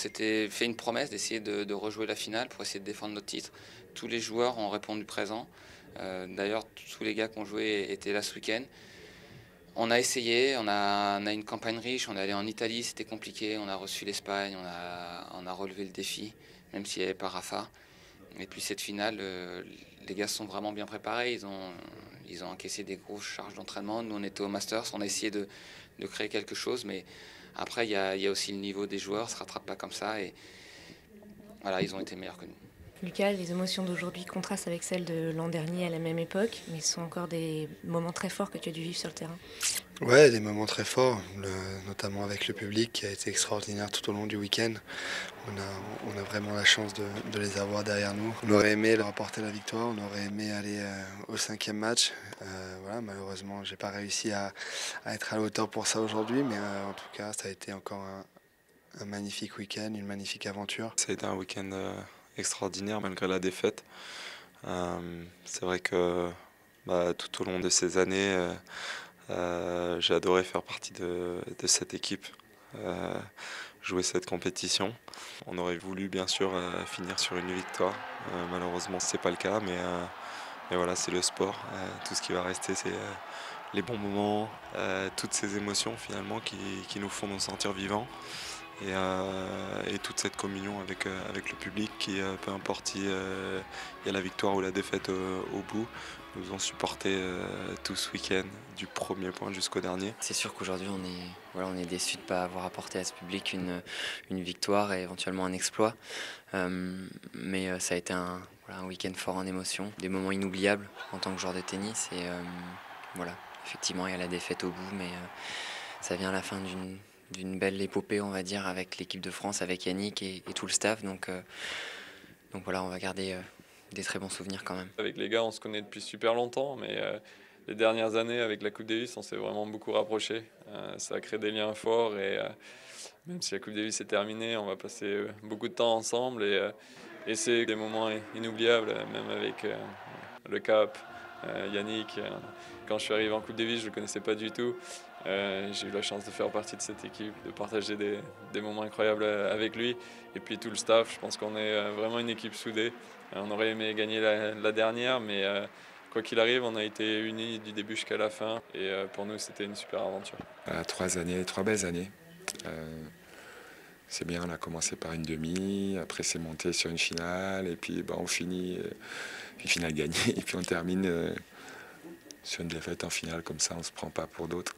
s'était fait une promesse d'essayer de rejouer la finale pour essayer de défendre notre titre. Tous les joueurs ont répondu présent. D'ailleurs, tous les gars qui ont joué étaient là ce week-end. On a essayé, on a une campagne riche, on est allé en Italie, c'était compliqué, on a reçu l'Espagne, on a relevé le défi, même s'il n'y avait pas Rafa. Et puis cette finale, les gars se sont vraiment bien préparés, ils ont encaissé des grosses charges d'entraînement. Nous on était au Masters, on a essayé de créer quelque chose, mais après il y a aussi le niveau des joueurs, ça ne se rattrape pas comme ça, et voilà, ils ont été meilleurs que nous. Lucas, les émotions d'aujourd'hui contrastent avec celles de l'an dernier à la même époque, mais ce sont encore des moments très forts que tu as dû vivre sur le terrain. Ouais, des moments très forts, notamment avec le public qui a été extraordinaire tout au long du week-end. On a vraiment la chance de les avoir derrière nous. On aurait aimé leur apporter la victoire, on aurait aimé aller au 5e match. Voilà, malheureusement, j'ai pas réussi à être à la hauteur pour ça aujourd'hui, mais en tout cas, ça a été encore un magnifique week-end, une magnifique aventure. Ça a été un week-end extraordinaire malgré la défaite. C'est vrai que tout au long de ces années, j'ai adoré faire partie de cette équipe, jouer cette compétition. On aurait voulu bien sûr finir sur une victoire. Malheureusement, c'est pas le cas, mais voilà, c'est le sport. Tout ce qui va rester, c'est les bons moments, toutes ces émotions finalement qui nous font nous sentir vivants. Et toute cette communion avec le public qui, peu importe il y a la victoire ou la défaite au bout, nous ont supporté tout ce week-end, du premier point jusqu'au dernier. C'est sûr qu'aujourd'hui on est déçus de ne pas avoir apporté à ce public une victoire et éventuellement un exploit. Mais ça a été un week-end fort en émotion, des moments inoubliables en tant que joueur de tennis. Et voilà, effectivement il y a la défaite au bout, mais ça vient à la fin d'une belle épopée, on va dire, avec l'équipe de France, avec Yannick et tout le staff. Donc voilà, on va garder des très bons souvenirs quand même. Avec les gars, on se connaît depuis super longtemps, mais les dernières années, avec la Coupe Davis, on s'est vraiment beaucoup rapprochés. Ça a créé des liens forts et même si la Coupe Davis est terminée, on va passer beaucoup de temps ensemble et c'est des moments inoubliables, même avec le Cap, Yannick. Quand je suis arrivé en Coupe Davis, je ne le connaissais pas du tout. J'ai eu la chance de faire partie de cette équipe, de partager des moments incroyables avec lui. Et puis tout le staff, je pense qu'on est vraiment une équipe soudée. On aurait aimé gagner la dernière, mais quoi qu'il arrive, on a été unis du début jusqu'à la fin. Et pour nous, c'était une super aventure. 3 belles années. C'est bien, on a commencé par une demi, après c'est monté sur une finale, et puis on finit une finale gagnée, et puis on termine sur une défaite en finale, comme ça on se prend pas pour d'autres.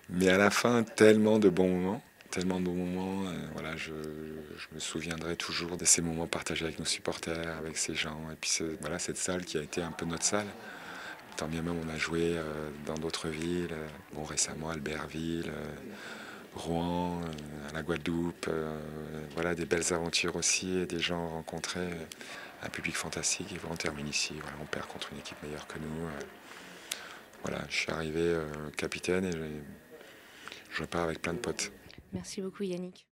Mais à la fin, tellement de bons moments. Voilà, je me souviendrai toujours de ces moments partagés avec nos supporters, avec ces gens, et puis voilà, cette salle qui a été un peu notre salle. Tant bien même on a joué dans d'autres villes, récemment Albertville, Rouen, à la Guadeloupe, voilà, des belles aventures aussi, et des gens rencontrés, un public fantastique, et on termine ici, voilà, on perd contre une équipe meilleure que nous. Voilà, je suis arrivé capitaine et je repars avec plein de potes. Merci beaucoup Yannick.